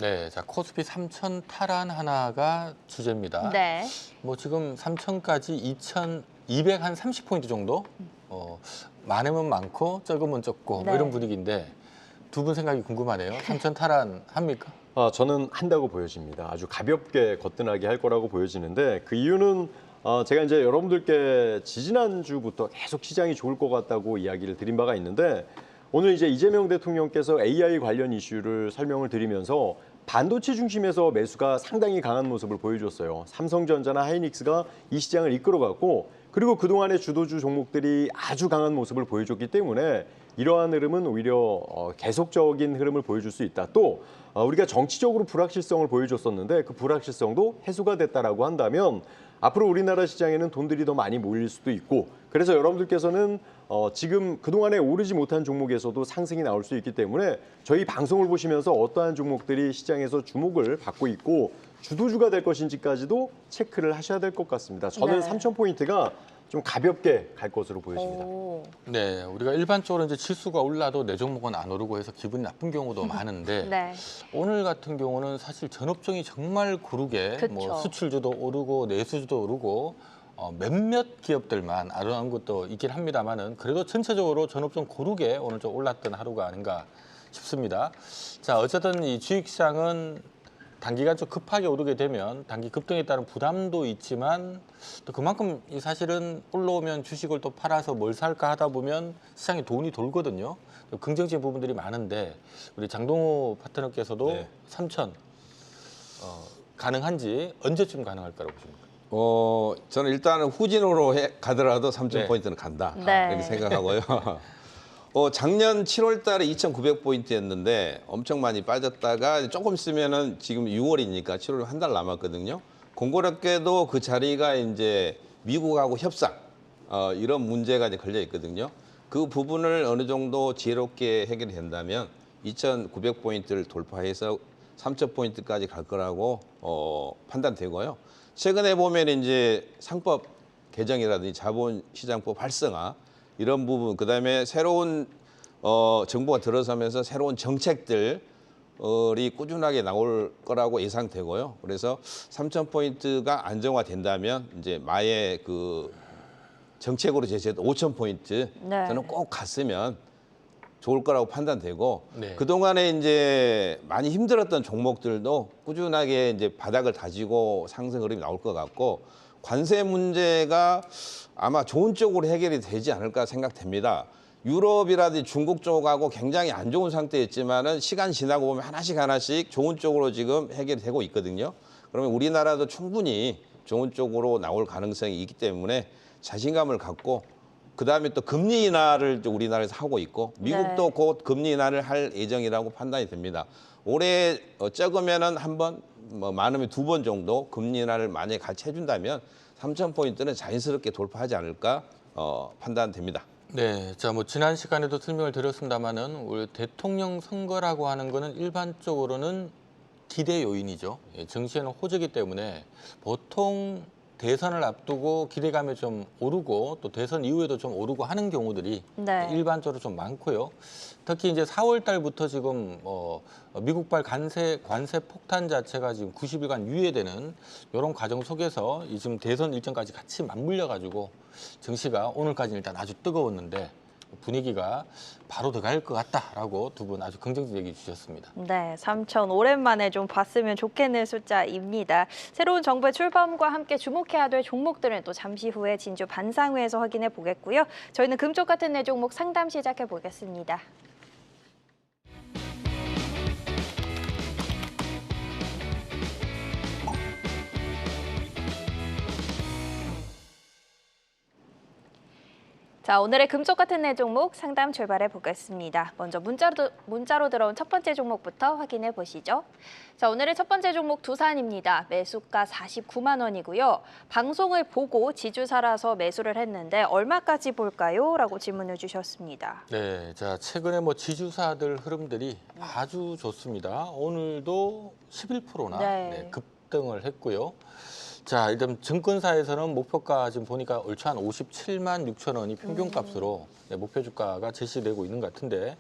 네, 자 코스피 3천 탈환 하나가 주제입니다. 네. 뭐 지금 3천까지 2,200한 30포인트 정도? 많으면 많고 적으면 적고 뭐 이런 네. 분위기인데 두 분 생각이 궁금하네요. 3천 탈환 합니까? 저는 한다고 보여집니다. 아주 가볍게 거뜬하게 할 거라고 보여지는데 그 이유는 제가 이제 여러분들께 지지난주부터 계속 시장이 좋을 것 같다고 이야기를 드린 바가 있는데 오늘 이제 이재명 대통령께서 AI 관련 이슈를 설명을 드리면서 반도체 중심에서 매수가 상당히 강한 모습을 보여줬어요. 삼성전자나 하이닉스가 이 시장을 이끌어갔고 그리고 그동안의 주도주 종목들이 아주 강한 모습을 보여줬기 때문에 이러한 흐름은 오히려 계속적인 흐름을 보여줄 수 있다. 또 우리가 정치적으로 불확실성을 보여줬었는데 그 불확실성도 해소가 됐다라고 한다면 앞으로 우리나라 시장에는 돈들이 더 많이 몰릴 수도 있고 그래서 여러분들께서는 지금 그동안에 오르지 못한 종목에서도 상승이 나올 수 있기 때문에 저희 방송을 보시면서 어떠한 종목들이 시장에서 주목을 받고 있고 주도주가 될 것인지까지도 체크를 하셔야 될 것 같습니다. 저는 네. 3,000포인트가 좀 가볍게 갈 것으로 보여집니다. 오. 네, 우리가 일반적으로 이제 지수가 올라도 내 종목은 안 오르고 해서 기분이 나쁜 경우도 많은데 네. 오늘 같은 경우는 사실 전업종이 정말 고르게 그쵸. 뭐 수출주도 오르고 내수주도 오르고 몇몇 기업들만 아르는 것도 있긴 합니다만은 그래도 전체적으로 전업종 고르게 오늘 좀 올랐던 하루가 아닌가 싶습니다. 자, 어쨌든 이 주식시장은 단기간 좀 급하게 오르게 되면 단기 급등에 따른 부담도 있지만 또 그만큼 이 사실은 올라오면 주식을 또 팔아서 뭘 살까 하다 보면 시장에 돈이 돌거든요. 긍정적인 부분들이 많은데 우리 장동호 파트너께서도 네. 3천 가능한지 언제쯤 가능할 거라고 보십니까? 저는 일단은 후진으로 가더라도 3,000포인트는 간다. 네. 이렇게 생각하고요. 작년 7월 달에 2,900포인트였는데 엄청 많이 빠졌다가 조금 있으면은 지금 6월이니까 7월 한 달 남았거든요. 공교롭게도 그 자리가 이제 미국하고 협상, 이런 문제가 이제 걸려 있거든요. 그 부분을 어느 정도 지혜롭게 해결이 된다면 2,900포인트를 돌파해서 3,000포인트까지 갈 거라고 판단되고요. 최근에 보면 이제 상법 개정이라든지 자본시장법 활성화 이런 부분, 그다음에 새로운 정부가 들어서면서 새로운 정책들이 꾸준하게 나올 거라고 예상되고요. 그래서 3,000포인트가 안정화된다면 이제 마의 그 정책으로 제시했던 5,000포인트 네. 저는 꼭 갔으면 좋을 거라고 판단되고 네. 그동안에 이제 많이 힘들었던 종목들도 꾸준하게 이제 바닥을 다지고 상승 흐름이 나올 것 같고 관세 문제가 아마 좋은 쪽으로 해결이 되지 않을까 생각됩니다. 유럽이라든지 중국 쪽하고 굉장히 안 좋은 상태였지만은 시간 지나고 보면 하나씩 좋은 쪽으로 지금 해결이 되고 있거든요. 그러면 우리나라도 충분히 좋은 쪽으로 나올 가능성이 있기 때문에 자신감을 갖고 그다음에 또 금리 인하를 우리나라에서 하고 있고 미국도 네. 곧 금리 인하를 할 예정이라고 판단이 됩니다. 올해 적으면은 한 번, 뭐 많으면 2번 정도 금리 인하를 만약에 같이 해준다면 3,000포인트는 자연스럽게 돌파하지 않을까 판단됩니다. 네, 자, 뭐 지난 시간에도 설명을 드렸습니다만은 우리 대통령 선거라고 하는 거는 일반적으로는 기대 요인이죠. 예, 정치에는 호재이기 때문에 보통 대선을 앞두고 기대감이 좀 오르고 또 대선 이후에도 좀 오르고 하는 경우들이 네. 일반적으로 좀 많고요. 특히 이제 4월 달부터 지금 미국발 관세 폭탄 자체가 지금 90일간 유예되는 이런 과정 속에서 이 지금 대선 일정까지 같이 맞물려 가지고 증시가 오늘까지 일단 아주 뜨거웠는데 분위기가 바로 들어갈 것 같다라고 두 분 아주 긍정적 얘기 주셨습니다. 네, 3천 오랜만에 좀 봤으면 좋겠는 숫자입니다. 새로운 정부의 출범과 함께 주목해야 될 종목들은 또 잠시 후에 진주 반상회에서 확인해 보겠고요. 저희는 금쪽 같은 내 종목 상담 시작해 보겠습니다. 자, 오늘의 금쪽 같은 내 종목 상담 출발해 보겠습니다. 먼저 문자로 들어온 첫 번째 종목부터 확인해 보시죠. 자, 오늘의 첫 번째 종목 두산입니다. 매수가 49만 원이고요. 방송을 보고 지주사라서 매수를 했는데 얼마까지 볼까요? 라고 질문을 주셨습니다. 네, 자 최근에 뭐 지주사들 흐름들이 아주 좋습니다. 오늘도 11%나 네. 급등을 했고요. 자, 일단 증권사에서는 목표가 지금 보니까 얼추 한 57만 6천 원이 평균값으로 목표 주가가 제시되고 있는 것 같은데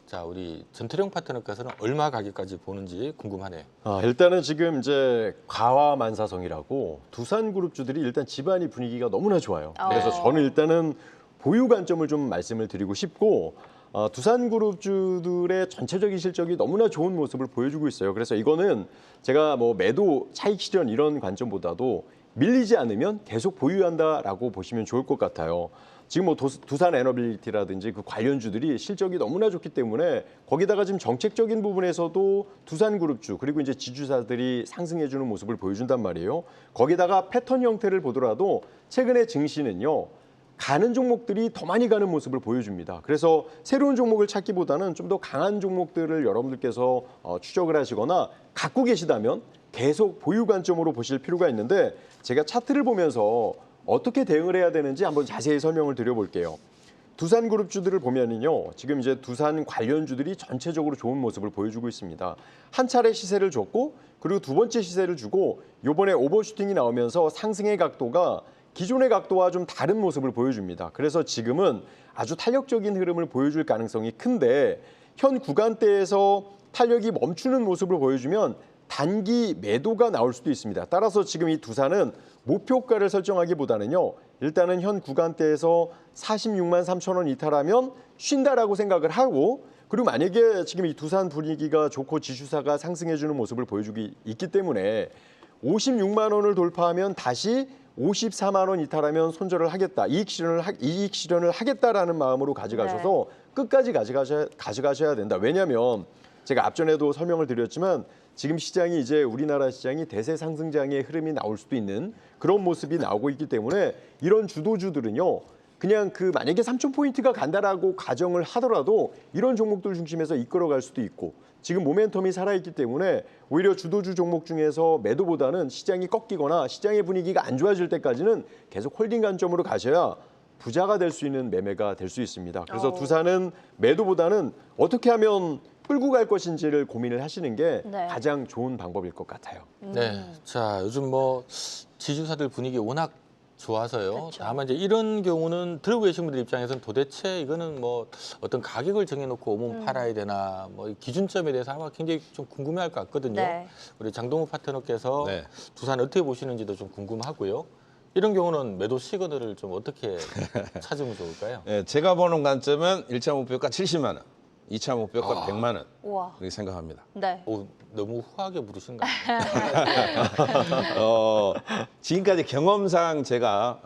자, 우리 전태룡 파트너께서는 얼마 가격까지 보는지 궁금하네요. 일단은 지금 이제 과화만사성이라고 두산그룹주들이 일단 집안이 분위기가 너무나 좋아요. 그래서 저는 일단은 보유 관점을 좀 말씀을 드리고 싶고 두산그룹주들의 전체적인 실적이 너무나 좋은 모습을 보여주고 있어요. 그래서 이거는 제가 뭐 매도 차익 실현 이런 관점보다도 밀리지 않으면 계속 보유한다라고 보시면 좋을 것 같아요. 지금 뭐 두산 에너빌리티라든지 그 관련주들이 실적이 너무나 좋기 때문에 거기다가 지금 정책적인 부분에서도 두산그룹주 그리고 이제 지주사들이 상승해주는 모습을 보여준단 말이에요. 거기다가 패턴 형태를 보더라도 최근에 증시는요. 가는 종목들이 더 많이 가는 모습을 보여줍니다. 그래서 새로운 종목을 찾기보다는 좀 더 강한 종목들을 여러분들께서 추적을 하시거나 갖고 계시다면 계속 보유 관점으로 보실 필요가 있는데 제가 차트를 보면서 어떻게 대응을 해야 되는지 한번 자세히 설명을 드려볼게요. 두산그룹주들을 보면은요, 지금 이제 두산 관련주들이 전체적으로 좋은 모습을 보여주고 있습니다. 한 차례 시세를 줬고, 그리고 두 번째 시세를 주고, 요번에 오버슈팅이 나오면서 상승의 각도가 기존의 각도와 좀 다른 모습을 보여줍니다. 그래서 지금은 아주 탄력적인 흐름을 보여줄 가능성이 큰데, 현 구간대에서 탄력이 멈추는 모습을 보여주면 단기 매도가 나올 수도 있습니다. 따라서 지금 이 두산은 목표가를 설정하기보다는요. 일단은 현 구간대에서 46만 3천 원 이탈하면 쉰다라고 생각을 하고 그리고 만약에 지금 이 두산 분위기가 좋고 지주사가 상승해주는 모습을 보여주고 있기 때문에 56만 원을 돌파하면 다시 54만 원 이탈하면 손절을 하겠다. 이익 실현을 하겠다라는 마음으로 가져가셔서 끝까지 가져가셔야 된다. 왜냐하면 제가 앞전에도 설명을 드렸지만 지금 시장이 이제 우리나라 시장이 대세 상승장의 흐름이 나올 수도 있는 그런 모습이 나오고 있기 때문에 이런 주도주들은요. 그냥 그 만약에 3,000포인트가 간다라고 가정을 하더라도 이런 종목들 중심에서 이끌어갈 수도 있고 지금 모멘텀이 살아있기 때문에 오히려 주도주 종목 중에서 매도보다는 시장이 꺾이거나 시장의 분위기가 안 좋아질 때까지는 계속 홀딩 관점으로 가셔야 부자가 될 수 있는 매매가 될 수 있습니다. 그래서 두산은 매도보다는 어떻게 하면 끌고 갈 것인지를 고민을 하시는 게 가장 좋은 방법일 것 같아요. 네, 자 요즘 뭐 지주사들 분위기 워낙 좋아서요. 그렇죠. 다만 이제 이런 경우는 들고 계신 분들 입장에서는 도대체 이거는 뭐 어떤 가격을 정해놓고 오면 팔아야 되나 뭐 기준점에 대해서 아마 굉장히 좀 궁금해할 것 같거든요. 우리 장동우 파트너께서 두산 어떻게 보시는지도 좀 궁금하고요. 이런 경우는 매도 시그널을 좀 어떻게 찾으면 좋을까요? 네, 제가 보는 관점은 1차 목표가 70만 원, 2차 목표가 100만 원 우와. 그렇게 생각합니다. 네. 오, 너무 후하게 부르신 거 아니에요? 지금까지 경험상 제가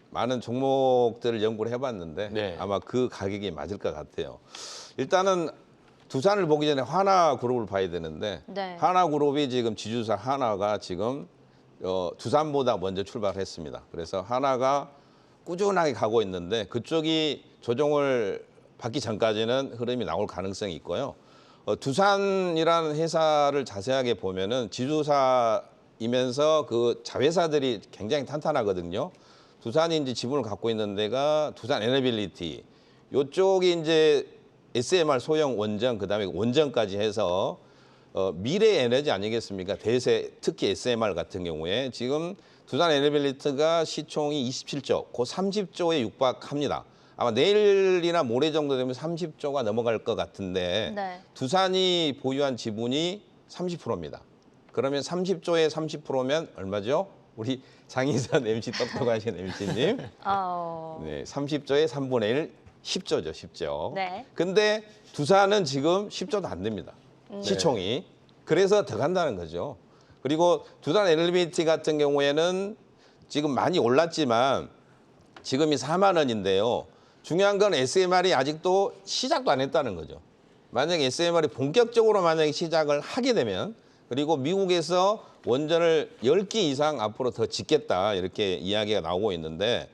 많은 종목들을 연구를 해봤는데 아마 그 가격이 맞을 것 같아요. 일단은 두산을 보기 전에 하나그룹을 봐야 되는데 하나그룹이 지금 지주사 하나가 지금 두산보다 먼저 출발했습니다. 그래서 하나가 꾸준하게 가고 있는데 그쪽이 조정을 받기 전까지는 흐름이 나올 가능성이 있고요. 두산이라는 회사를 자세하게 보면은 지주사이면서 그 자회사들이 굉장히 탄탄하거든요. 두산이 이제 지분을 갖고 있는 데가 두산 에너빌리티, 이쪽이 이제 SMR 소형 원전, 그다음에 원전까지 해서 미래 에너지 아니겠습니까? 대세, 특히 SMR 같은 경우에 지금 두산 에너빌리티가 시총이 27조, 곧 30조에 육박합니다. 아마 내일이나 모레 정도 되면 30조가 넘어갈 것 같은데 두산이 보유한 지분이 30%입니다. 그러면 30조에 30%면 얼마죠? 우리 장인선 MC 똑똑하신 MC님. 네, 30조에 3분의 1, 10조죠, 10조. 근데 두산은 지금 10조도 안 됩니다. 시총이. 그래서 더 간다는 거죠. 그리고 두산 에너빌리티 같은 경우에는 지금 많이 올랐지만 지금이 4만 원인데요. 중요한 건 SMR이 아직도 시작도 안 했다는 거죠. 만약에 SMR이 본격적으로 만약에 시작을 하게 되면 그리고 미국에서 원전을 10기 이상 앞으로 더 짓겠다 이렇게 이야기가 나오고 있는데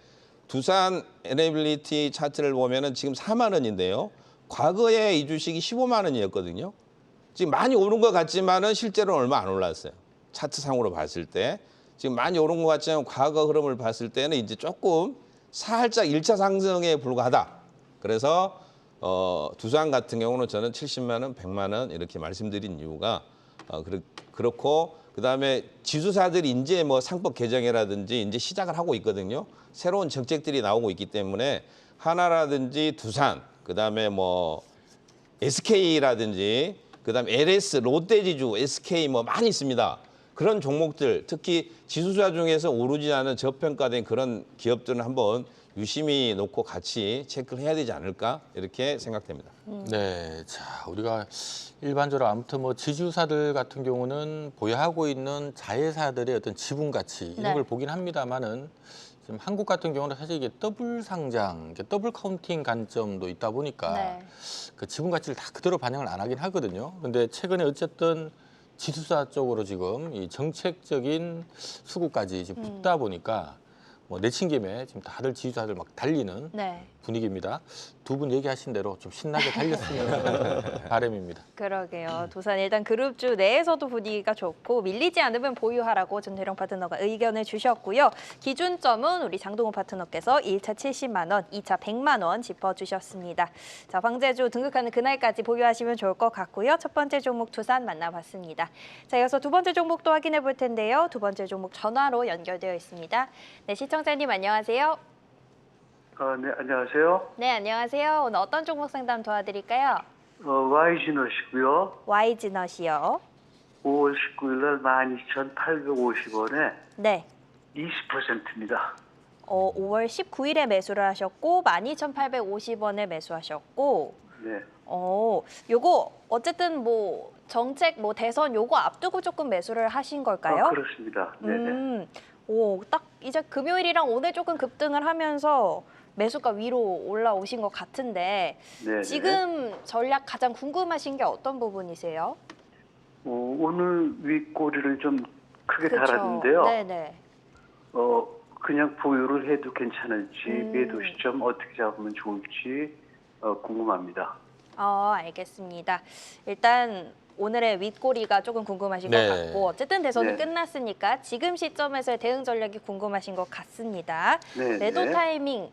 두산 에너빌리티 차트를 보면은 지금 4만 원인데요. 과거에 이 주식이 15만 원이었거든요. 지금 많이 오른 것 같지만은 실제로는 얼마 안 올랐어요. 차트상으로 봤을 때. 지금 많이 오른 것 같지만 과거 흐름을 봤을 때는 이제 조금 살짝 1차 상승에 불과하다. 그래서 두산 같은 경우는 저는 70만 원, 100만 원 이렇게 말씀드린 이유가 그렇고 그다음에 지주사들이 이제 뭐 상법 개정이라든지 이제 시작을 하고 있거든요. 새로운 정책들이 나오고 있기 때문에 하나라든지 두산, 그다음에 뭐 SK라든지 그다음에 LS, 롯데지주, SK 뭐 많이 있습니다. 그런 종목들 특히 지수사 중에서 오르지 않은 저평가된 그런 기업들은 한번 유심히 놓고 같이 체크를 해야 되지 않을까 이렇게 생각됩니다. 네, 자 우리가 일반적으로 아무튼 뭐 지주사들 같은 경우는 보유하고 있는 자회사들의 어떤 지분 가치 이런 네. 걸 보긴 합니다만은 지금 한국 같은 경우는 사실 이게 더블 상장, 이게 더블 카운팅 관점도 있다 보니까 네. 그 지분 가치를 다 그대로 반영을 안 하긴 하거든요. 근데 최근에 어쨌든 지주사 쪽으로 지금 이 정책적인 수급까지 지금 붙다 보니까 뭐 내친 김에 지금 다들 지주사들 막 달리는 네. 분위기입니다. 두 분 얘기하신 대로 좀 신나게 달렸으면 바람입니다. 그러게요. 두산 일단 그룹주 내에서도 분위기가 좋고 밀리지 않으면 보유하라고 전태령 파트너가 의견을 주셨고요. 기준점은 우리 장동훈 파트너께서 1차 70만 원, 2차 100만 원 짚어주셨습니다. 자, 황제주 등극하는 그날까지 보유하시면 좋을 것 같고요. 첫 번째 종목 두산 만나봤습니다. 자, 이어서 두 번째 종목도 확인해 볼 텐데요. 두 번째 종목 전화로 연결되어 있습니다. 네, 시청자님 안녕하세요. 네, 안녕하세요. 네, 안녕하세요. 오늘 어떤 종목 상담 도와드릴까요? YG넛이고요. YG넛이요. 5월 19일 날 12,850원에 네. 20%입니다. 5월 19일에 매수를 하셨고 12,850원에 매수하셨고 네. 요거 어쨌든 뭐 정책 뭐 대선 요거 앞두고 조금 매수를 하신 걸까요? 그렇습니다. 네네. 딱 이제 금요일이랑 오늘 조금 급등을 하면서 매수가 위로 올라오신 것 같은데 네네. 지금 전략 가장 궁금하신 게 어떤 부분이세요? 오늘 윗꼬리를 좀 크게 그쵸? 달았는데요. 네네. 그냥 보유를 해도 괜찮을지 매도 시점 어떻게 잡으면 좋을지 궁금합니다. 알겠습니다. 일단 오늘의 윗꼬리가 조금 궁금하신 네. 것 같고 어쨌든 대선이 네. 끝났으니까 지금 시점에서의 대응 전략이 궁금하신 것 같습니다. 네, 매도 네. 타이밍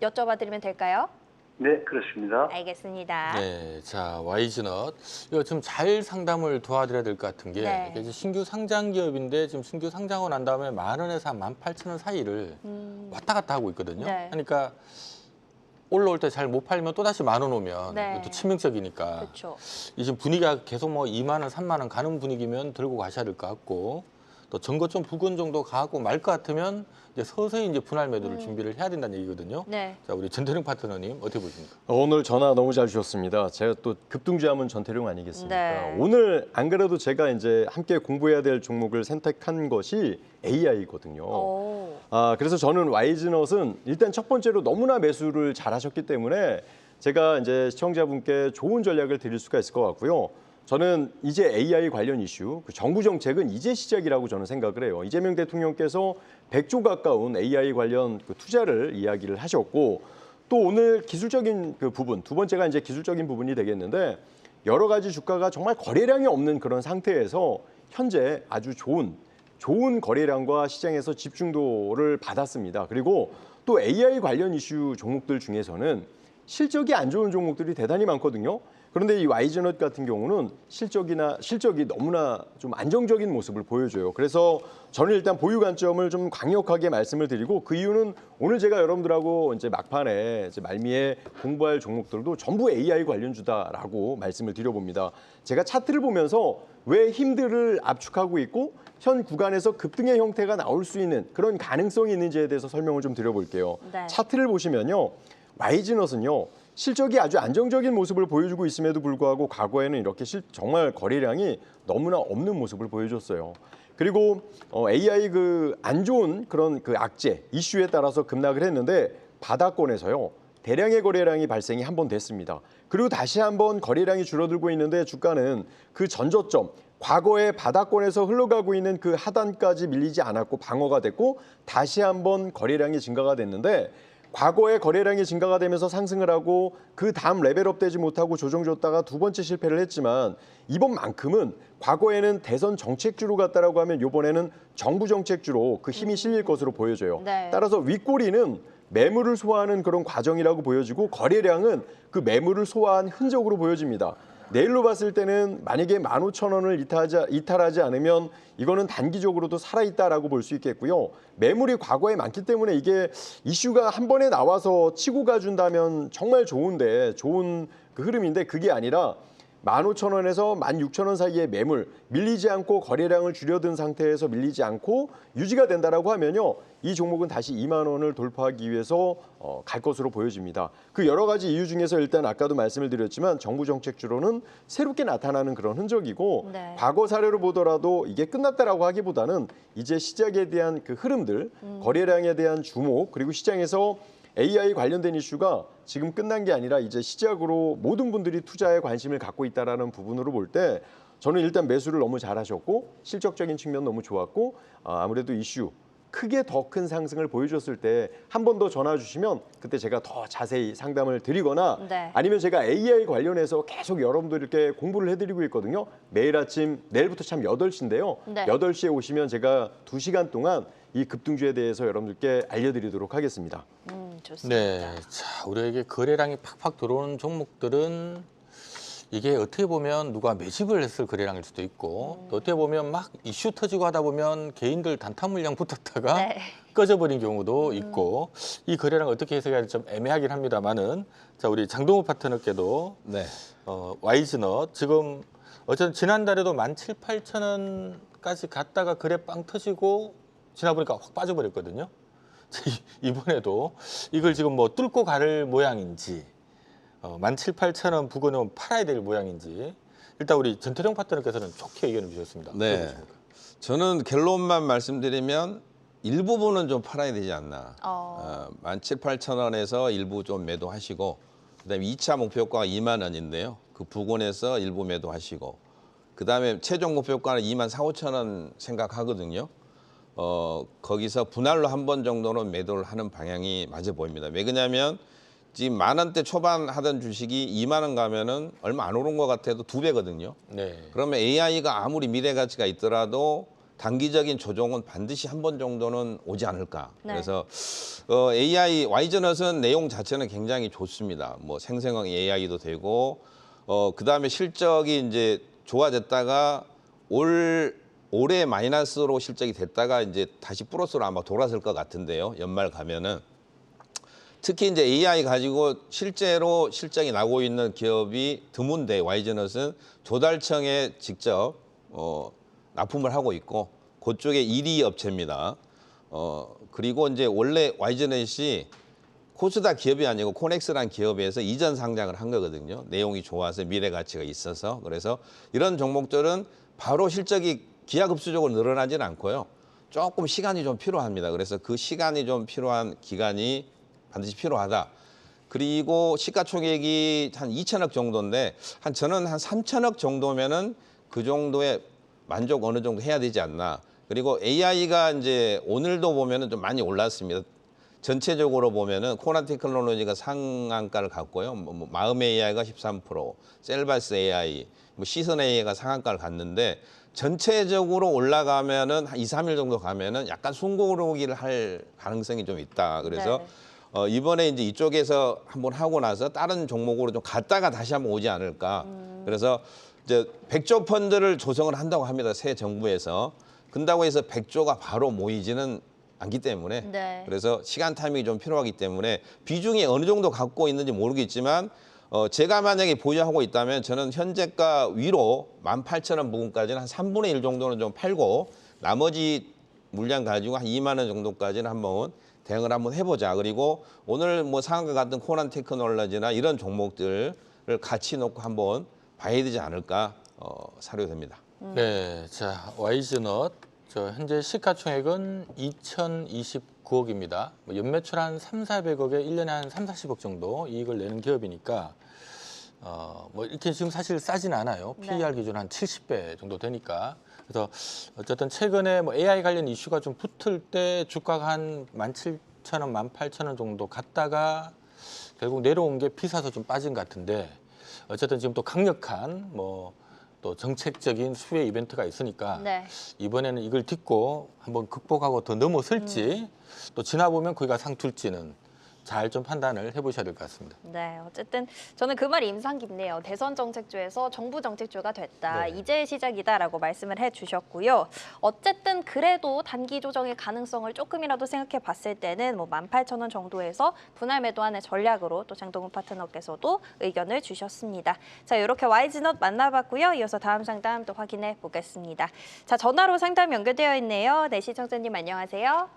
여쭤봐 드리면 될까요? 네, 그렇습니다. 알겠습니다. 네, 자 YG넛 이거 좀 잘 상담을 도와드려야 될 것 같은 게 네. 이게 이제 신규 상장 기업인데 지금 신규 상장하고 난 다음에 10,000원에서 한 18,000원 사이를 왔다 갔다 하고 있거든요. 네. 그러니까 올라올 때 잘 못 팔면 또 다시 10,000원 오면 네. 이것도 치명적이니까 그렇죠. 이 지금 분위기가 계속 뭐 2만 원, 3만 원 가는 분위기면 들고 가셔야 될 것 같고 또 전거 좀 부근 정도 가고 말 것 같으면 이제 서서히 이제 분할 매도를 준비를 해야 된다는 얘기거든요. 네. 자, 우리 전태령 파트너님 어떻게 보십니까? 오늘 전화 너무 잘 주셨습니다. 제가 또 급등주하면 전태룡 아니겠습니까? 네. 오늘 안 그래도 제가 이제 함께 공부해야 될 종목을 선택한 것이 AI거든요. 그래서 저는 YG넛은 일단 첫 번째로 너무나 매수를 잘하셨기 때문에 제가 이제 시청자분께 좋은 전략을 드릴 수가 있을 것 같고요. 저는 이제 AI 관련 이슈, 그 정부 정책은 이제 시작이라고 저는 생각을 해요. 이재명 대통령께서 100조 가까운 AI 관련 그 투자를 이야기를 하셨고 또 오늘 기술적인 그 부분, 두 번째가 이제 기술적인 부분이 되겠는데 여러 가지 주가가 정말 거래량이 없는 그런 상태에서 현재 아주 좋은 거래량과 시장에서 집중도를 받았습니다. 그리고 또 AI 관련 이슈 종목들 중에서는 실적이 안 좋은 종목들이 대단히 많거든요. 그런데 이 YG넛 같은 경우는 실적이 너무나 좀 안정적인 모습을 보여줘요. 그래서 저는 일단 보유 관점을 좀 강력하게 말씀을 드리고 그 이유는 오늘 제가 여러분들하고 이제 막판에 이제 말미에 공부할 종목들도 전부 AI 관련주다라고 말씀을 드려봅니다. 제가 차트를 보면서 왜 힘들을 압축하고 있고 현 구간에서 급등의 형태가 나올 수 있는 그런 가능성이 있는지에 대해서 설명을 좀 드려볼게요. 네. 차트를 보시면요. YG넛은요. 실적이 아주 안정적인 모습을 보여주고 있음에도 불구하고 과거에는 이렇게 정말 거래량이 너무나 없는 모습을 보여줬어요. 그리고 AI 그 안 좋은 그런 그 악재 이슈에 따라서 급락을 했는데 바닥권에서요. 대량의 거래량이 발생이 한 번 됐습니다. 그리고 다시 한번 거래량이 줄어들고 있는데 주가는 그 전저점 과거의 바닥권에서 흘러가고 있는 그 하단까지 밀리지 않았고 방어가 됐고 다시 한번 거래량이 증가가 됐는데 과거의 거래량이 증가가 되면서 상승을 하고 그 다음 레벨업 되지 못하고 조정 줬다가 두 번째 실패를 했지만 이번만큼은 과거에는 대선 정책주로 갔다라고 하면 이번에는 정부 정책주로 그 힘이 실릴 것으로 보여져요. 네. 따라서 윗꼬리는 매물을 소화하는 그런 과정이라고 보여지고 거래량은 그 매물을 소화한 흔적으로 보여집니다. 내일로 봤을 때는 만약에 15,000원을 이탈하지 않으면 이거는 단기적으로도 살아있다라고 볼 수 있겠고요. 매물이 과거에 많기 때문에 이게 이슈가 한 번에 나와서 치고 가준다면 정말 좋은데 좋은 그 흐름인데 그게 아니라 15,000원에서 16,000원 사이의 매물 밀리지 않고 거래량을 줄여든 상태에서 밀리지 않고 유지가 된다라고 하면요. 이 종목은 다시 2만 원을 돌파하기 위해서 갈 것으로 보여집니다. 그 여러 가지 이유 중에서 일단 아까도 말씀을 드렸지만 정부 정책주로는 새롭게 나타나는 그런 흔적이고 네. 과거 사례로 보더라도 이게 끝났다라고 하기보다는 이제 시작에 대한 그 흐름들, 거래량에 대한 주목 그리고 시장에서 AI 관련된 이슈가 지금 끝난 게 아니라 이제 시작으로 모든 분들이 투자에 관심을 갖고 있다라는 부분으로 볼 때 저는 일단 매수를 너무 잘하셨고 실적적인 측면 너무 좋았고 아무래도 이슈 크게 더 큰 상승을 보여줬을 때 한 번 더 전화 주시면 그때 제가 더 자세히 상담을 드리거나 네. 아니면 제가 AI 관련해서 계속 여러분들께 공부를 해드리고 있거든요. 매일 아침 내일부터 참 8시인데요. 네. 8시에 오시면 제가 2시간 동안 이 급등주에 대해서 여러분들께 알려드리도록 하겠습니다. 좋습니다. 네, 자 우리에게 거래량이 팍팍 들어오는 종목들은 이게 어떻게 보면 누가 매집을 했을 거래량일 수도 있고 또 어떻게 보면 막 이슈 터지고 하다 보면 개인들 단타 물량 붙었다가 네. 꺼져버린 경우도 있고 이 거래량 어떻게 해석해야 할지 좀 애매하긴 합니다만은 자 우리 장동호 파트너께도 네. 와이즈넛 지금 어쨌든 지난달에도 17,000~18,000원까지 갔다가 거래 빵 터지고 지나보니까 확 빠져버렸거든요. 이번에도 이걸 지금 뭐 뚫고 갈 모양인지 17,000~18,000원 부근은 팔아야 될 모양인지 일단 우리 전태룡 파트너께서는 좋게 의견을 주셨습니다. 네. 저는 결론만 말씀드리면 일부분은 좀 팔아야 되지 않나. 17,000~18,000원에서 일부 좀 매도하시고 그다음에 2차 목표가가 2만 원인데요. 그 부근에서 일부 매도하시고 그다음에 최종 목표가는 24,000~25,000원 생각하거든요. 거기서 분할로 한 번 정도는 매도를 하는 방향이 맞아 보입니다. 왜 그러냐면 지금 10,000원대 초반 하던 주식이 2만 원 가면은 얼마 안 오른 것 같아도 2배거든요. 네. 그러면 AI가 아무리 미래 가치가 있더라도 단기적인 조정은 반드시 한 번 정도는 오지 않을까. 네. 그래서 AI 와이저넛은 내용 자체는 굉장히 좋습니다. 뭐 생성형 AI도 되고 그다음에 실적이 이제 좋아졌다가 올해 마이너스로 실적이 됐다가 이제 다시 플러스로 아마 돌아설 것 같은데요. 연말 가면은 특히 이제 AI 가지고 실제로 실적이 나고 있는 기업이 드문데 와이저넛은 조달청에 직접 납품을 하고 있고 그쪽에 1위 업체입니다. 그리고 이제 원래 와이저넛이 코스닥 기업이 아니고 코넥스라는 기업에서 이전 상장을 한 거거든요. 내용이 좋아서 미래 가치가 있어서 그래서 이런 종목들은 바로 실적이 기하급수적으로 늘어나지는 않고요. 조금 시간이 좀 필요합니다. 그래서 그 시간이 좀 필요한 기간이 반드시 필요하다. 그리고 시가총액이 한 2천억 정도인데 저는 한 3천억 정도면은 그 정도의 만족 어느 정도 해야 되지 않나. 그리고 AI가 이제 오늘도 보면은 좀 많이 올랐습니다. 전체적으로 보면은 코나 테크놀로지가 상한가를 갔고요. 마음 AI가 13%, 셀바스 AI, 시선 AI가 상한가를 갔는데 전체적으로 올라가면은 한 2~3일 정도 가면은 약간 숨고르기를 할 가능성이 좀 있다. 그래서 네. 이번에 이제 이쪽에서 한번 하고 나서 다른 종목으로 좀 갔다가 다시 한번 오지 않을까. 그래서 이제 100조 펀드를 조성을 한다고 합니다. 새 정부에서. 근다고 해서 100조가 바로 모이지는 않기 때문에 네. 그래서 시간 타이밍이 좀 필요하기 때문에 비중이 어느 정도 갖고 있는지 모르겠지만 제가 만약에 보유하고 있다면 저는 현재가 위로 18,000원 부근까지는 한 3분의 1 정도는 좀 팔고 나머지 물량 가지고 한 2만 원 정도까지는 한번 대응을 한번 해보자. 그리고 오늘 뭐 상한가 같은 코난 테크놀로지나 이런 종목들을 같이 놓고 한번 봐야 되지 않을까 사료됩니다. 네, 자 와이즈넛 현재 시가총액은 2,029억입니다. 연매출 한 300~400억에 1년에 한 3~40억 정도 이익을 내는 기업이니까 뭐 이렇게 지금 사실 싸진 않아요. 네. PER 기준 한 70배 정도 되니까. 그래서 어쨌든 최근에 뭐 AI 관련 이슈가 좀 붙을 때 주가가 한 17,000원, 18,000원 정도 갔다가 결국 내려온 게 비싸서 좀 빠진 것 같은데 어쨌든 지금 또 강력한 또 정책적인 수혜 이벤트가 있으니까 네. 이번에는 이걸 딛고 한번 극복하고 더 넘어설지 또 지나보면 거기가 상툴지는 잘 좀 판단을 해보셔야 될 것 같습니다. 네, 어쨌든 저는 그 말이 인상 깊네요. 대선 정책주에서 정부 정책주가 됐다. 네. 이제 시작이다라고 말씀을 해주셨고요. 어쨌든 그래도 단기 조정의 가능성을 조금이라도 생각해 봤을 때는 뭐 18,000원 정도에서 분할 매도하는 전략으로 또 장동훈 파트너께서도 의견을 주셨습니다. 자, 이렇게 YG넛 만나봤고요. 이어서 다음 상담 또 확인해 보겠습니다. 자, 전화로 상담 연결되어 있네요. 네, 시청자님 안녕하세요.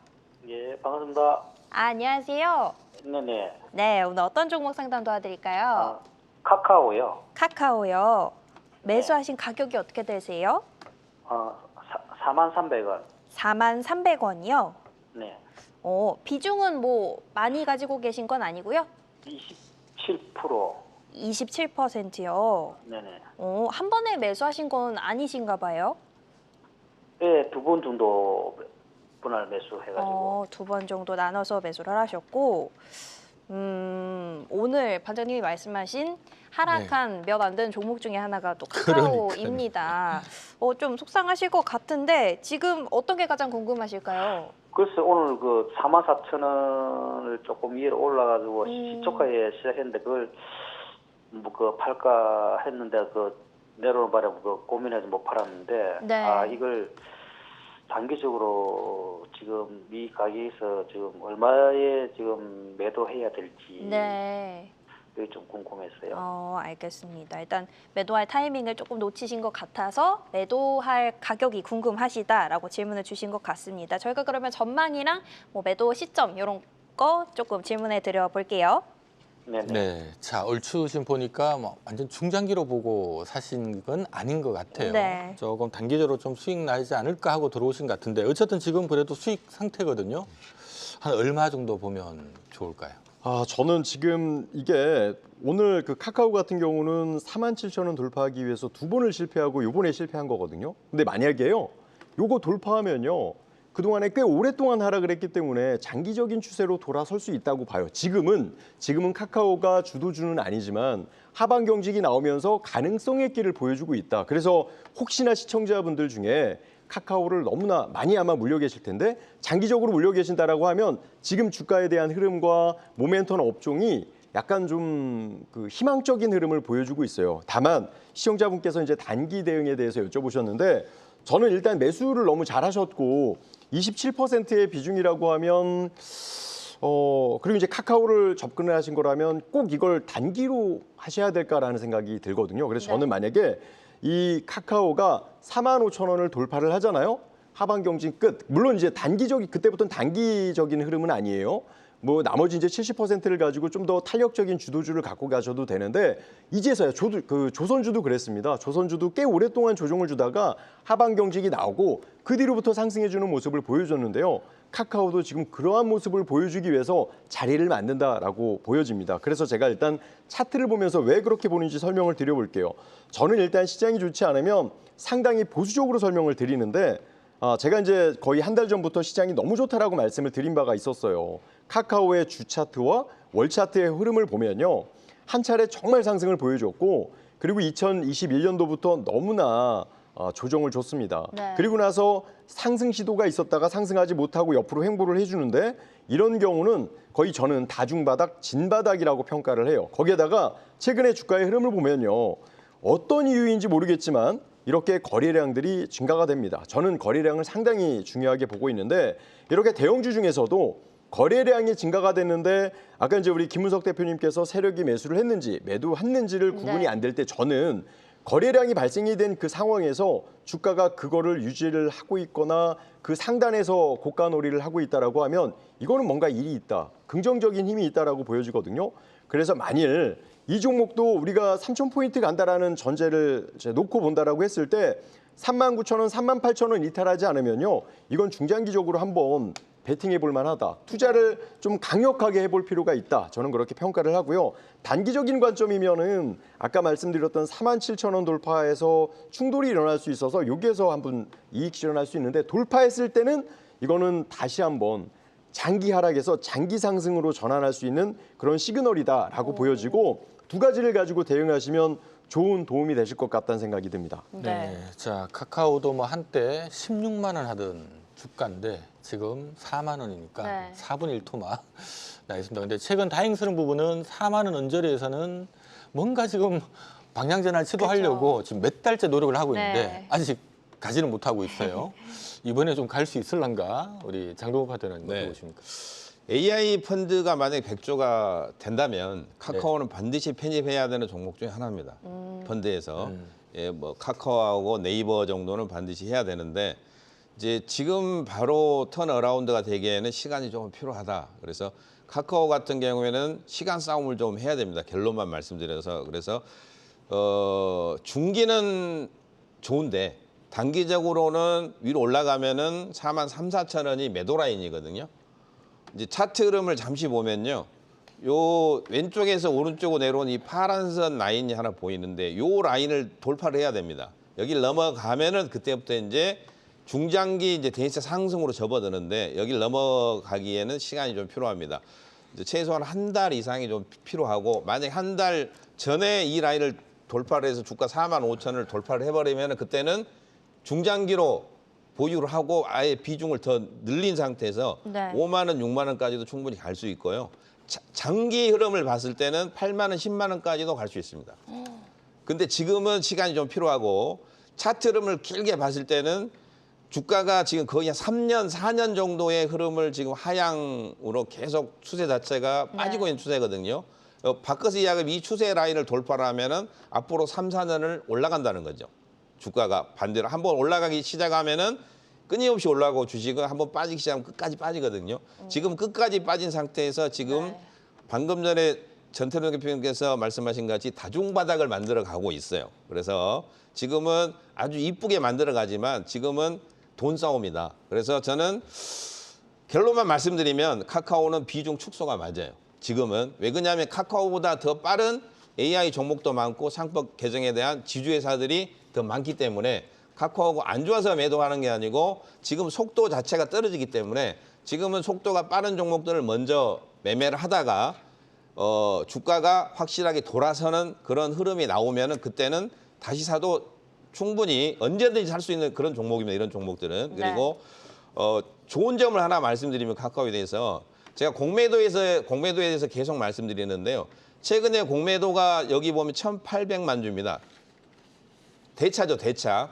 예, 반갑습니다. 안녕하세요. 네네. 네, 오늘 어떤 종목 상담 도와드릴까요? 카카오요. 카카오요. 매수하신 가격이 어떻게 되세요? 43,300원. 43,300원이요. 네. 비중은 뭐 많이 가지고 계신 건 아니고요. 27%. 27%요. 네네. 한 번에 매수하신 건 아니신가 봐요. 예, 2번 정도 분할 매수해가지고. 2번 정도 나눠서 매수를 하셨고, 오늘 반장님이 말씀하신 하락한 몇 안 되는 종목 중에 하나가 또 카카오입니다. 좀 속상하실 것 같은데 지금 어떤 게 가장 궁금하실까요? 글쎄, 오늘 그 44,000원을 조금 위로 올라가지고 시초가에 시작했는데 그걸 뭐 그 팔까 했는데 그 내려오는 바람에 그 고민해서 못 팔았는데 네. 이걸 단기적으로 지금 이 가격에서 지금 얼마에 지금 매도해야 될지 네. 그게 좀 궁금했어요. 알겠습니다. 일단 매도할 타이밍을 조금 놓치신 것 같아서 매도할 가격이 궁금하시다라고 질문을 주신 것 같습니다. 저희가 그러면 전망이랑 뭐 매도 시점 이런 거 조금 질문해 드려 볼게요. 네네. 네, 자 얼추 지금 보니까 뭐 완전 중장기로 보고 사신 건 아닌 것 같아요. 네. 조금 단기적으로 좀 수익 나지 않을까 하고 들어오신 것 같은데 어쨌든 지금 그래도 수익 상태거든요. 한 얼마 정도 보면 좋을까요? 저는 지금 이게 오늘 그 카카오 같은 경우는 47,000원 돌파하기 위해서 2번을 실패하고 요번에 실패한 거거든요. 근데 만약에요, 요거 돌파하면요, 그동안에 꽤 오랫동안 하락을 했기 때문에 장기적인 추세로 돌아설 수 있다고 봐요. 지금은 카카오가 주도주는 아니지만 하방 경직이 나오면서 가능성의 길을 보여주고 있다. 그래서 혹시나 시청자분들 중에 카카오를 너무나 많이 아마 물려 계실 텐데 장기적으로 물려 계신다라고 하면 지금 주가에 대한 흐름과 모멘텀 업종이 약간 좀 그 희망적인 흐름을 보여주고 있어요. 다만 시청자분께서 이제 단기 대응에 대해서 여쭤보셨는데 저는 일단 매수를 너무 잘하셨고 27%의 비중이라고 하면 그리고 이제 카카오를 접근을 하신 거라면 꼭 이걸 단기로 하셔야 될까라는 생각이 들거든요. 그래서 저는 만약에 이 카카오가 45,000원을 돌파를 하잖아요. 하방 경직 끝. 물론 이제 그때부터는 단기적인 흐름은 아니에요. 뭐 나머지 이제 70%를 가지고 좀 더 탄력적인 주도주를 갖고 가셔도 되는데 이제서야 조선주도 그랬습니다. 조선주도 꽤 오랫동안 조정을 주다가 하방 경직이 나오고 그 뒤로부터 상승해주는 모습을 보여줬는데요. 카카오도 지금 그러한 모습을 보여주기 위해서 자리를 만든다라고 보여집니다. 그래서 제가 일단 차트를 보면서 왜 그렇게 보는지 설명을 드려볼게요. 저는 일단 시장이 좋지 않으면 상당히 보수적으로 설명을 드리는데 제가 이제 거의 한 달 전부터 시장이 너무 좋다라고 말씀을 드린 바가 있었어요. 카카오의 주 차트와 월 차트의 흐름을 보면요, 한 차례 정말 상승을 보여줬고 그리고 2021년도부터 너무나 조정을 줬습니다. 네. 그리고 나서 상승 시도가 있었다가 상승하지 못하고 옆으로 횡보를 해주는데 이런 경우는 거의 저는 다중바닥, 진바닥이라고 평가를 해요. 거기에다가 최근에 주가의 흐름을 보면요, 어떤 이유인지 모르겠지만 이렇게 거래량들이 증가가 됩니다. 저는 거래량을 상당히 중요하게 보고 있는데 이렇게 대형주 중에서도 거래량이 증가가 됐는데 아까 이제 우리 김문석 대표님께서 세력이 매수를 했는지 매도했는지를 구분이 안 될 때 저는 거래량이 발생이 된 그 상황에서 주가가 그거를 유지를 하고 있거나 그 상단에서 고가놀이를 하고 있다라고 하면 이거는 뭔가 일이 있다, 긍정적인 힘이 있다라고 보여지거든요. 그래서 만일 이 종목도 우리가 3,000포인트 간다라는 전제를 놓고 본다라고 했을 때 39,000원, 38,000원 이탈하지 않으면요, 이건 중장기적으로 한번 베팅해 볼 만하다. 투자를 좀 강력하게 해볼 필요가 있다. 저는 그렇게 평가를 하고요. 단기적인 관점이면은 아까 말씀드렸던 47,000원 돌파에서 충돌이 일어날 수 있어서 여기에서 한번 이익 실현할 수 있는데 돌파했을 때는 이거는 다시 한번 장기 하락에서 장기 상승으로 전환할 수 있는 그런 시그널이다라고 보여지고 두 가지를 가지고 대응하시면 좋은 도움이 되실 것 같다는 생각이 듭니다. 네. 자 카카오도 뭐 한때 16만 원 하던 주가인데 지금 4만 원이니까 네. 4분의 1 토막 나 있습니다. 근데 최근 다행스러운 부분은 4만 원 언저리에서는 뭔가 지금 방향 전환을 시도하려고 지금 몇 달째 노력을 하고 있는데 네. 아직 가지는 못하고 있어요. 이번에 좀 갈 수 있을란가? 우리 장동호 파트너님 어떻게 네. 보십니까? AI 펀드가 만약에 100조가 된다면 카카오는 반드시 편입해야 되는 종목 중에 하나입니다. 펀드에서 예, 뭐 카카오하고 네이버 정도는 반드시 해야 되는데 이제 지금 바로 턴어라운드가 되기에는 시간이 조금 필요하다. 그래서 카카오 같은 경우에는 시간 싸움을 좀 해야 됩니다. 결론만 말씀드려서 그래서 중기는 좋은데 단기적으로는 위로 올라가면은 4만 3, 4천 원이 매도 라인이거든요. 이제 차트 흐름을 잠시 보면요. 요 왼쪽에서 오른쪽으로 내려온 이 파란선 라인이 하나 보이는데 요 라인을 돌파를 해야 됩니다. 여기를 넘어가면은 그때부터 이제 중장기 이제 대세 상승으로 접어드는데 여기를 넘어가기에는 시간이 좀 필요합니다. 이제 최소한 한 달 이상이 좀 필요하고 만약 한 달 전에 이 라인을 돌파를 해서 주가 4만 5천을 돌파를 해버리면 그때는 중장기로 보유를 하고 아예 비중을 더 늘린 상태에서 네. 5만 원, 6만 원까지도 충분히 갈 수 있고요. 장기 흐름을 봤을 때는 8만 원, 10만 원까지도 갈 수 있습니다. 근데 지금은 시간이 좀 필요하고 차트 흐름을 길게 봤을 때는 주가가 지금 거의 한 3년, 4년 정도의 흐름을 지금 하향으로 계속 추세 자체가 빠지고 있는 추세거든요. 바꿔서 이야기하면 이 추세 라인을 돌파를 하면은 앞으로 3, 4년을 올라간다는 거죠. 주가가 반대로 한번 올라가기 시작하면은 끊임없이 올라가고 주식은 한번 빠지기 시작하면 끝까지 빠지거든요. 지금 끝까지 빠진 상태에서 지금 방금 전에 전태룡 대표님께서 말씀하신 같이 다중바닥을 만들어 가고 있어요. 그래서 지금은 아주 이쁘게 만들어 가지만 지금은 돈 싸움이다. 그래서 저는 결론만 말씀드리면 카카오는 비중 축소가 맞아요. 지금은 왜 그러냐면 카카오보다 더 빠른 AI 종목도 많고 상법 개정에 대한 지주회사들이 더 많기 때문에 카카오가 안 좋아서 매도하는 게 아니고 지금 속도 자체가 떨어지기 때문에 지금은 속도가 빠른 종목들을 먼저 매매를 하다가 주가가 확실하게 돌아서는 그런 흐름이 나오면은 그때는 다시 사도 충분히 언제든지 살 수 있는 그런 종목입니다. 이런 종목들은. 그리고 좋은 점을 하나 말씀드리면 카카오에 대해서 제가 공매도에 대해서 계속 말씀드리는데요. 최근에 공매도가 여기 보면 1,800만 주입니다. 대차죠, 대차.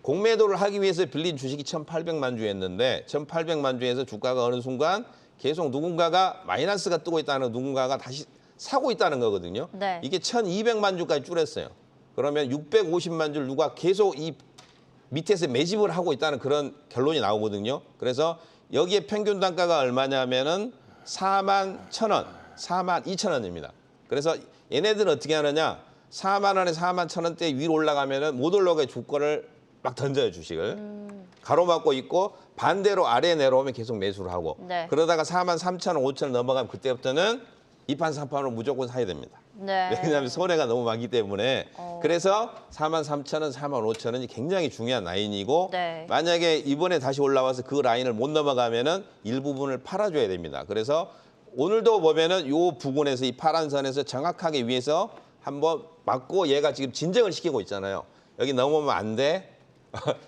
공매도를 하기 위해서 빌린 주식이 1,800만 주였는데 1,800만 주에서 주가가 어느 순간 계속 누군가가 마이너스가 뜨고 있다는 누군가가 다시 사고 있다는 거거든요. 네. 이게 1,200만 주까지 줄였어요. 그러면 650만 주를 누가 계속 이 밑에서 매집을 하고 있다는 그런 결론이 나오거든요. 그래서 여기에 평균 단가가 얼마냐면은 4만 1,000원, 4만 2천 원입니다. 그래서 얘네들은 어떻게 하느냐? 4만 원에 4만 1,000원대 위로 올라가면은 못 올라가게 주가를 막 던져요, 주식을. 가로막고 있고 반대로 아래에 내려오면 계속 매수를 하고. 네. 그러다가 4만 3천 원, 5천 원 넘어가면 그때부터는 2판, 3판으로 무조건 사야 됩니다. 네. 왜냐하면 손해가 너무 많기 때문에. 그래서 4만 3천 원, 4만 5천 원이 굉장히 중요한 라인이고 네. 만약에 이번에 다시 올라와서 그 라인을 못 넘어가면은 일부분을 팔아줘야 됩니다. 그래서 오늘도 보면은 이 부분에서 이 파란 선에서 정확하게 위에서 한번 맞고 얘가 지금 진정을 시키고 있잖아요. 여기 넘어오면 안 돼.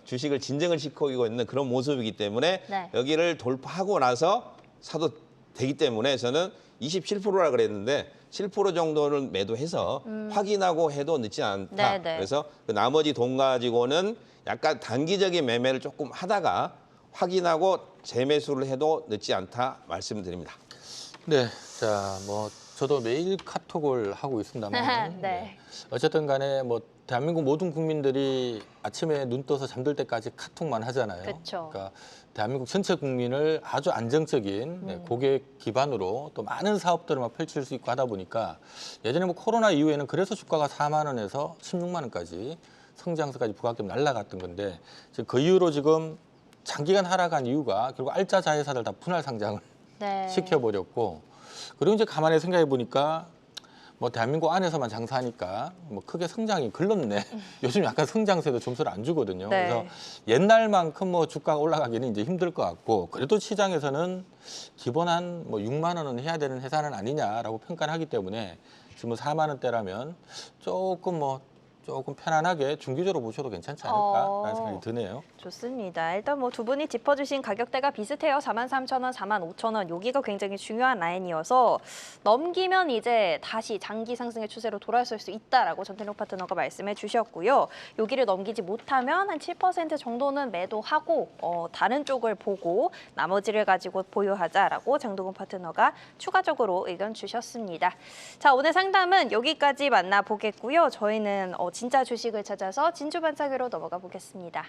주식을 진정을 시키고 있는 그런 모습이기 때문에 네. 여기를 돌파하고 나서 사도 되기 때문에 저는 27%라 그랬는데 7% 정도는 매도해서 확인하고 해도 늦지 않다. 네, 네. 그래서 그 나머지 돈 가지고는 약간 단기적인 매매를 조금 하다가 확인하고 재매수를 해도 늦지 않다 말씀드립니다. 네, 자, 뭐 저도 매일 카톡을 하고 있습니다만, 네. 어쨌든 간에 뭐 대한민국 모든 국민들이 아침에 눈 떠서 잠들 때까지 카톡만 하잖아요. 그쵸. 그러니까 대한민국 전체 국민을 아주 안정적인 고객 기반으로 또 많은 사업들을 막 펼칠 수 있고 하다 보니까 예전에 뭐 코로나 이후에는 그래서 주가가 4만 원에서 16만 원까지 성장세까지 부각되면 날아갔던 건데 지금 그 이후로 지금 장기간 하락한 이유가 결국 알짜 자회사들 다 분할 상장을 네. 시켜버렸고 그리고 이제 가만히 생각해 보니까 뭐 대한민국 안에서만 장사하니까 뭐 크게 성장이 글렀네. 요즘 약간 성장세도 점수를 안 주거든요. 네. 그래서 옛날만큼 뭐 주가가 올라가기는 이제 힘들 것 같고 그래도 시장에서는 기본 한 뭐 6만 원은 해야 되는 회사는 아니냐라고 평가를 하기 때문에 지금 4만 원대라면 조금 뭐 조금 편안하게 중기적으로 보셔도 괜찮지 않을까라는 생각이 드네요. 좋습니다. 일단 뭐 두 분이 짚어주신 가격대가 비슷해요. 43,000원, 45,000원. 여기가 굉장히 중요한 라인이어서 넘기면 이제 다시 장기 상승의 추세로 돌아설 수 있다라고 전태룡 파트너가 말씀해 주셨고요. 여기를 넘기지 못하면 한 7% 정도는 매도하고 다른 쪽을 보고 나머지를 가지고 보유하자라고 장동훈 파트너가 추가적으로 의견 주셨습니다. 자, 오늘 상담은 여기까지 만나보겠고요. 저희는 진짜 주식을 찾아서 진주 반짝이로 넘어가 보겠습니다.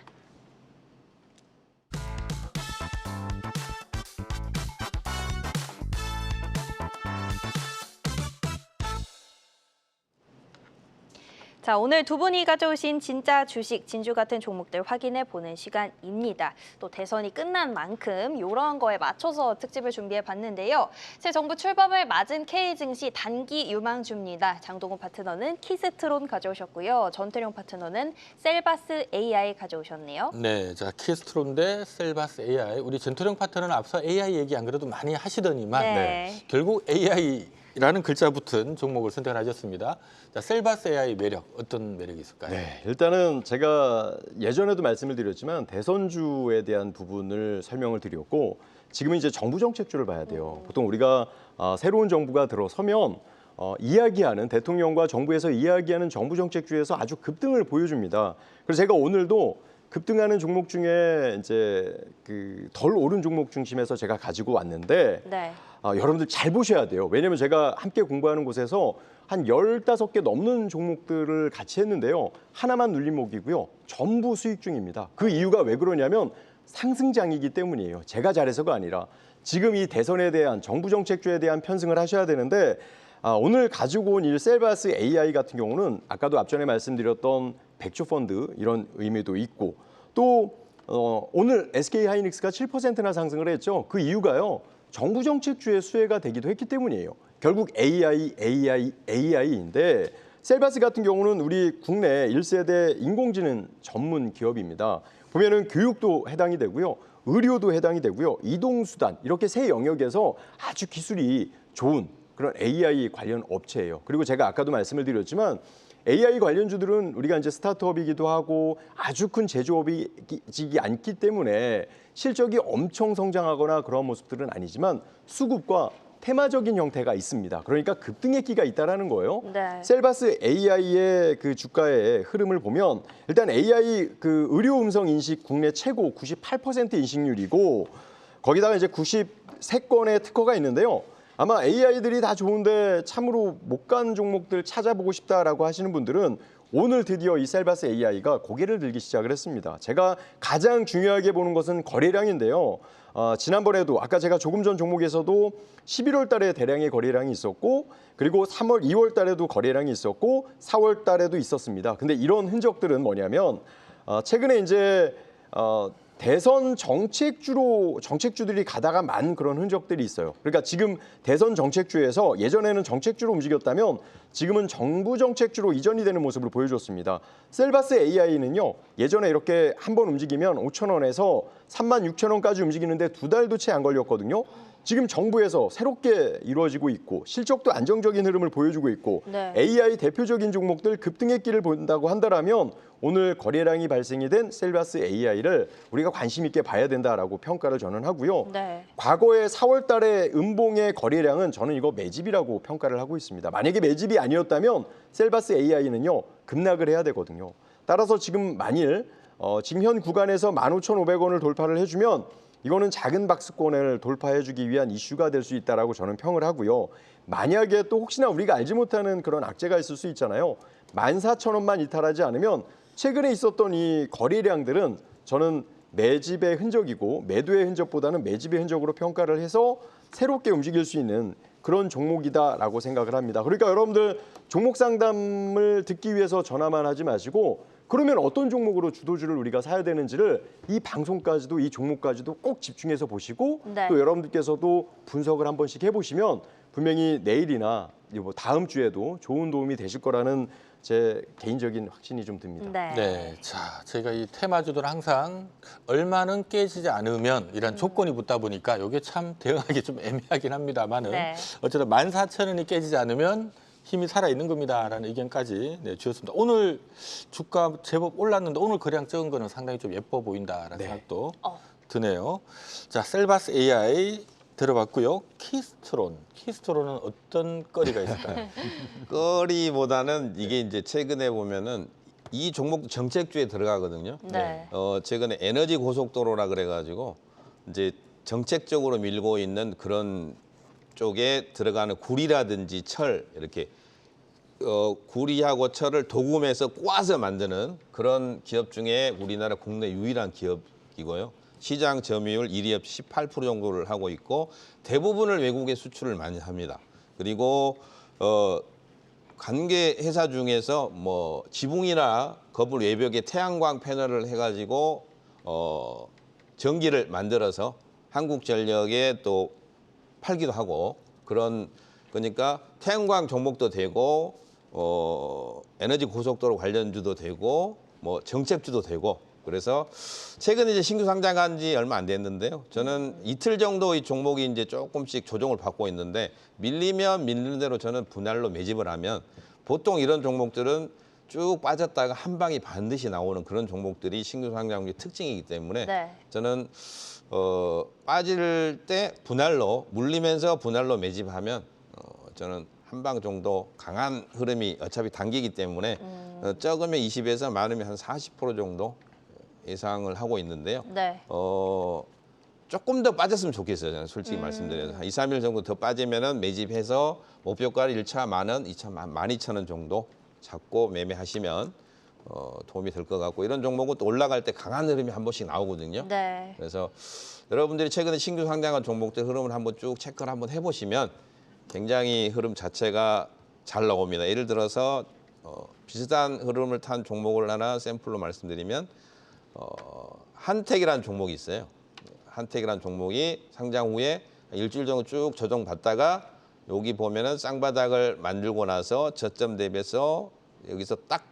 자, 오늘 두 분이 가져오신 진짜 주식, 진주 같은 종목들 확인해 보는 시간입니다. 또 대선이 끝난 만큼 이런 거에 맞춰서 특집을 준비해 봤는데요. 새 정부 출범을 맞은 K증시 단기 유망주입니다. 장동훈 파트너는 키스트론 가져오셨고요. 전태룡 파트너는 셀바스 AI 가져오셨네요. 네, 자 키스트론 대 셀바스 AI. 우리 전태룡 파트너는 앞서 AI 얘기 안 그래도 많이 하시더니만 네. 결국 AI라는 글자 붙은 종목을 선택하셨습니다. 자, 셀바스 AI 매력 어떤 매력이 있을까요? 네, 일단은 제가 예전에도 말씀을 드렸지만 대선주에 대한 부분을 설명을 드렸고 지금은 이제 정부 정책주를 봐야 돼요. 보통 우리가 새로운 정부가 들어서면 이야기하는 대통령과 정부에서 이야기하는 정부 정책주에서 아주 급등을 보여줍니다. 그래서 제가 오늘도 급등하는 종목 중에 이제 그 덜 오른 종목 중심에서 제가 가지고 왔는데 네. 여러분들 잘 보셔야 돼요. 왜냐하면 제가 함께 공부하는 곳에서 한 15개 넘는 종목들을 같이 했는데요. 하나만 눌림목이고요. 전부 수익 중입니다. 그 이유가 왜 그러냐면 상승장이기 때문이에요. 제가 잘해서가 아니라 지금 이 대선에 대한 정부 정책주에 대한 편승을 하셔야 되는데 오늘 가지고 온 이 셀바스 AI 같은 경우는 아까도 앞전에 말씀드렸던 백조 펀드 이런 의미도 있고 또 오늘 SK하이닉스가 7%나 상승을 했죠. 그 이유가요. 정부 정책주의 수혜가 되기도 했기 때문이에요. 결국 AI인데 셀바스 같은 경우는 우리 국내 1세대 인공지능 전문 기업입니다. 보면은 교육도 해당이 되고요. 의료도 해당이 되고요. 이동수단 이렇게 세 영역에서 아주 기술이 좋은 그런 AI 관련 업체예요. 그리고 제가 아까도 말씀을 드렸지만 AI 관련주들은 우리가 이제 스타트업이기도 하고 아주 큰 제조업이지 않기 때문에 실적이 엄청 성장하거나 그런 모습들은 아니지만 수급과 테마적인 형태가 있습니다. 그러니까 급등의 기가 있다라는 거예요. 네. 셀바스 AI의 그 주가의 흐름을 보면 일단 AI 그 의료 음성 인식 국내 최고 98% 인식률이고 거기다가 이제 93건의 특허가 있는데요. 아마 AI들이 다 좋은데 참으로 못 간 종목들 찾아보고 싶다라고 하시는 분들은 오늘 드디어 이 셀바스 AI가 고개를 들기 시작을 했습니다. 제가 가장 중요하게 보는 것은 거래량인데요. 지난번에도 아까 제가 조금 전 종목에서도 11월 달에 대량의 거래량이 있었고 그리고 3월, 2월 달에도 거래량이 있었고 4월 달에도 있었습니다. 근데 이런 흔적들은 뭐냐면 최근에 이제 대선 정책주들이 가다가 만 그런 흔적들이 있어요. 그러니까 지금 대선 정책주에서 예전에는 정책주로 움직였다면 지금은 정부 정책주로 이전이 되는 모습을 보여줬습니다. 셀바스 AI는요. 예전에 이렇게 한번 움직이면 5,000원에서 36,000원까지 움직이는데 2달도 채 안 걸렸거든요. 지금 정부에서 새롭게 이루어지고 있고 실적도 안정적인 흐름을 보여주고 있고 네. AI 대표적인 종목들 급등의 길을 본다고 한다면 오늘 거래량이 발생이 된 셀바스 AI를 우리가 관심 있게 봐야 된다라고 평가를 저는 하고요. 네. 과거에 4월 달에 음봉의 거래량은 저는 이거 매집이라고 평가를 하고 있습니다. 만약에 매집이 아니었다면 셀바스 AI는요. 급락을 해야 되거든요. 따라서 지금 만일 지금 현 구간에서 15,500원을 돌파를 해주면 이거는 작은 박스권을 돌파해주기 위한 이슈가 될 수 있다라고 저는 평을 하고요. 만약에 또 혹시나 우리가 알지 못하는 그런 악재가 있을 수 있잖아요. 14,000원만 이탈하지 않으면 최근에 있었던 이 거래량들은 저는 매집의 흔적이고 매도의 흔적보다는 매집의 흔적으로 평가를 해서 새롭게 움직일 수 있는 그런 종목이다라고 생각을 합니다. 그러니까 여러분들 종목 상담을 듣기 위해서 전화만 하지 마시고 그러면 어떤 종목으로 주도주를 우리가 사야 되는지를 이 방송까지도 이 종목까지도 꼭 집중해서 보시고 네. 또 여러분들께서도 분석을 한 번씩 해보시면 분명히 내일이나 뭐 다음 주에도 좋은 도움이 되실 거라는 제 개인적인 확신이 좀 듭니다. 네. 네, 자 저희가 이 테마주들은 항상 얼마는 깨지지 않으면 이런 조건이 붙다 보니까 이게 참 대응하기 좀 애매하긴 합니다만은 네. 어쨌든 14,000원이 깨지지 않으면 힘이 살아 있는 겁니다라는 의견까지 주셨습니다. 오늘 주가 제법 올랐는데 오늘 거래량 적은 거는 상당히 좀 예뻐 보인다라는 생각도 드네요. 자, 셀바스 AI 들어봤고요. 키스트론은 어떤 거리가 있을까요? 거리보다는 이게 이제 최근에 보면은 이 종목도 정책주에 들어가거든요. 네. 최근에 에너지 고속도로라 그래가지고 이제 정책적으로 밀고 있는 그런 쪽에 들어가는 구리라든지 철 이렇게 구리하고 철을 도금해서 꼬아서 만드는 그런 기업 중에 우리나라 국내 유일한 기업이고요. 시장 점유율 1위 18% 정도를 하고 있고 대부분을 외국에 수출을 많이 합니다. 그리고 관계 회사 중에서 뭐 지붕이나 거불 외벽에 태양광 패널을 해가지고 전기를 만들어서 한국전력에 또 팔기도 하고 그런 그러니까 태양광 종목도 되고 에너지 고속도로 관련주도 되고 뭐 정책주도 되고 그래서 최근에 이제 신규 상장한 지 얼마 안 됐는데요. 저는 이틀 정도 이 종목이 이제 조금씩 조정을 받고 있는데 밀리면 밀리는 대로 저는 분할로 매집을 하면 보통 이런 종목들은 쭉 빠졌다가 한 방이 반드시 나오는 그런 종목들이 신규 상장의 특징이기 때문에 네. 저는 빠질 때 분할로 물리면서 분할로 매집하면 저는 한 방 정도 강한 흐름이 어차피 단기이기 때문에 적으면 20에서 많으면 한 40% 정도 예상을 하고 있는데요. 네. 조금 더 빠졌으면 좋겠어요. 저는 솔직히 말씀드려서 한 2, 3일 정도 더 빠지면은 매집해서 목표가를 1차 10,000원, 2차 12,000원 정도 잡고 매매하시면 도움이 될 것 같고 이런 종목은 또 올라갈 때 강한 흐름이 한 번씩 나오거든요. 네. 그래서 여러분들이 최근에 신규 상장한 종목들 흐름을 한번 쭉 체크를 한번 해보시면 굉장히 흐름 자체가 잘 나옵니다. 예를 들어서 비슷한 흐름을 탄 종목을 하나 샘플로 말씀드리면 한택이라는 종목이 있어요. 한택이라는 종목이 상장 후에 일주일 정도 쭉 조정받다가 여기 보면은 쌍바닥을 만들고 나서 저점 대비해서 여기서 딱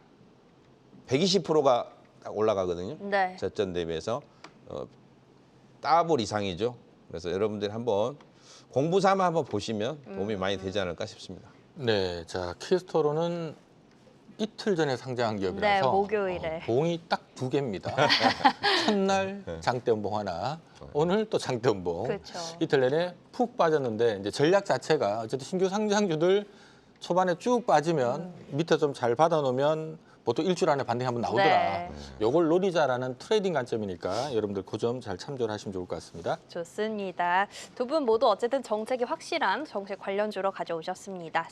120%가 딱 올라가거든요. 네. 저점 대비해서 더블 이상이죠. 그래서 여러분들이 한번 공부 삼아 한번 보시면 도움이 많이 되지 않을까 싶습니다. 네, 자 키스토론은 이틀 전에 상장한 기업이라서 네, 목요일에. 봉이 딱 2개입니다. 첫날 장대음봉 하나, 오늘 또 장대음봉. 그렇죠. 이틀 내내 푹 빠졌는데 이제 전략 자체가 어쨌든 신규 상장주들 초반에 쭉 빠지면 밑에 좀 잘 받아놓으면 보통 일주일 안에 반등이 한번 나오더라. 네. 요걸 노리자라는 트레이딩 관점이니까 여러분들 그 점 잘 참조를 하시면 좋을 것 같습니다. 좋습니다. 두 분 모두 어쨌든 정책이 확실한 정책 관련주로 가져오셨습니다.